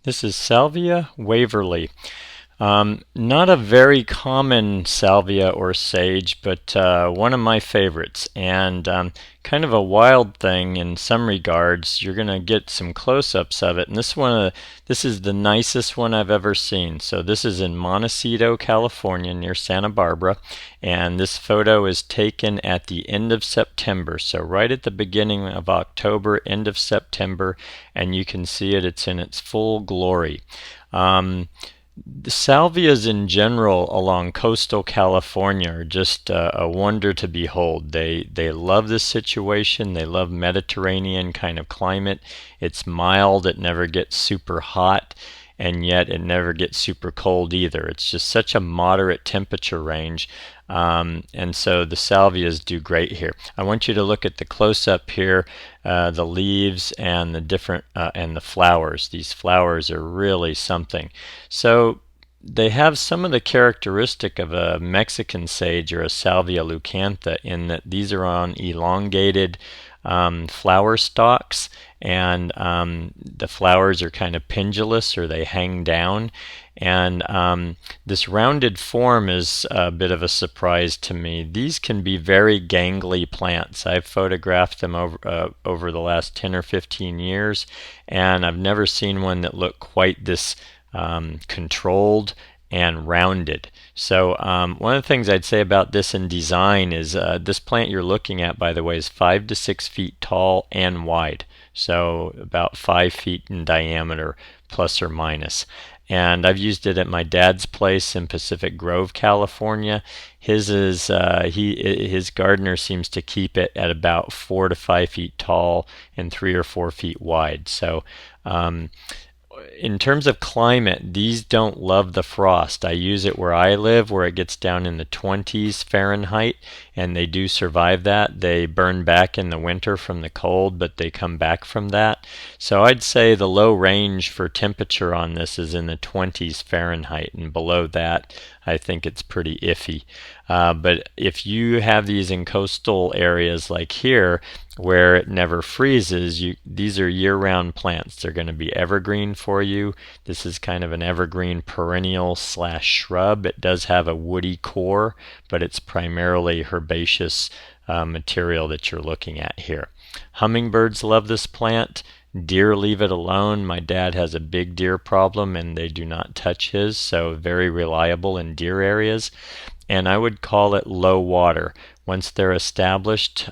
This is Salvia Waverly. Not a very common salvia or sage, but one of my favorites, and kind of a wild thing in some regards. You're going to get some close-ups of it, and this is the nicest one I've ever seen. So this is in Montecito, California, near Santa Barbara, and this photo is taken at the end of September, so right at the beginning of October, end of September, and you can see it. It's in its full glory. The salvias in general along coastal California are just a wonder to behold. They love this situation. They love Mediterranean kind of climate. It's mild. It never gets super hot, and yet it never gets super cold either. It's just such a moderate temperature range. And so the salvias do great here. I want you to look at the close-up here, the leaves and the different and the flowers. These flowers are really something. So they have some of the characteristic of a Mexican sage or a Salvia leucantha in that these are on elongated flower stalks, and the flowers are kind of pendulous or they hang down. And this rounded form is a bit of a surprise to me. These can be very gangly plants. I've photographed them over the last 10 or 15 years, and I've never seen one that looked quite this controlled and rounded. So one of the things I'd say about this in design is this plant you're looking at, by the way, is 5 to 6 feet tall and wide. So about 5 feet in diameter, plus or minus. And I've used it at my dad's place in Pacific Grove, California. His gardener seems to keep it at about 4 to 5 feet tall and 3 or 4 feet wide. So in terms of climate, these don't love the frost. I use it where I live, where it gets down in the 20s Fahrenheit, and they do survive that. They burn back in the winter from the cold, but they come back from that. So I'd say the low range for temperature on this is in the 20s Fahrenheit, and below that, I think it's pretty iffy. But if you have these in coastal areas like here, where it never freezes, these are year-round plants. They're going to be evergreen for you. This is kind of an evergreen perennial slash shrub. It does have a woody core, but it's primarily herbaceous material that you're looking at here. Hummingbirds love this plant. Deer leave it alone. My dad has a big deer problem and they do not touch his, so very reliable in deer areas. And I would call it low water. Once they're established,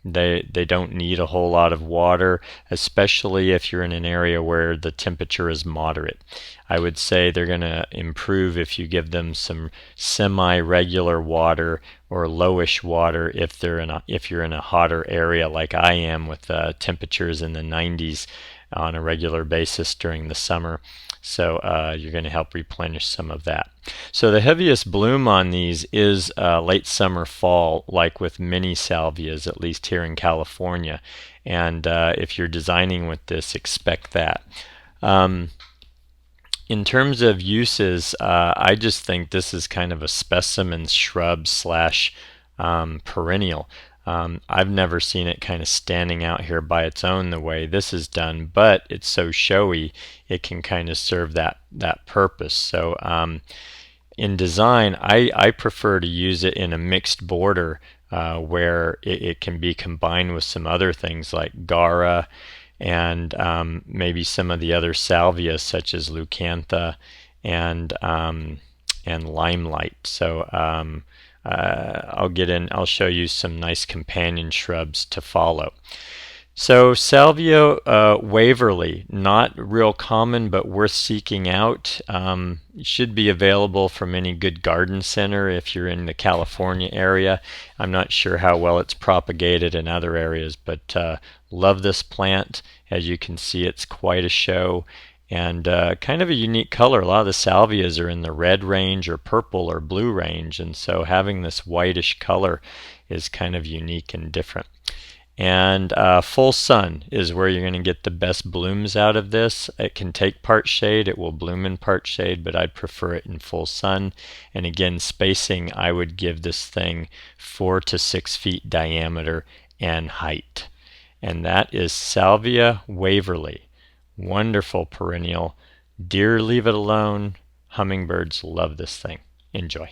they don't need a whole lot of water, especially if you're in an area where the temperature is moderate. I would say they're going to improve if you give them some semi-regular water or lowish water if you're in a hotter area like I am, with temperatures in the 90s on a regular basis during the summer. So you're going to help replenish some of that. So the heaviest bloom on these is late summer, fall, like with many salvias, at least here in California. And if you're designing with this, expect that. In terms of uses, I just think this is kind of a specimen shrub slash perennial. I've never seen it kind of standing out here by its own the way this is done, but it's so showy it can kind of serve that purpose. So in design, I prefer to use it in a mixed border where it can be combined with some other things like Gara and maybe some of the other salvias such as Leucantha and Limelight. So I'll show you some nice companion shrubs to follow. So Salvia Waverly, not real common but worth seeking out. Should be available from any good garden center if you're in the California area. I'm not sure how well it's propagated in other areas, but love this plant. As you can see, it's quite a show and kind of a unique color. A lot of the salvias are in the red range or purple or blue range, and so having this whitish color is kind of unique and different. And full sun is where you're going to get the best blooms out of this. It can take part shade, it will bloom in part shade, but I'd prefer it in full sun. And again, spacing, I would give this thing 4 to 6 feet diameter and height. And that is Salvia Waverly. Wonderful perennial. Deer leave it alone. Hummingbirds love this thing. Enjoy.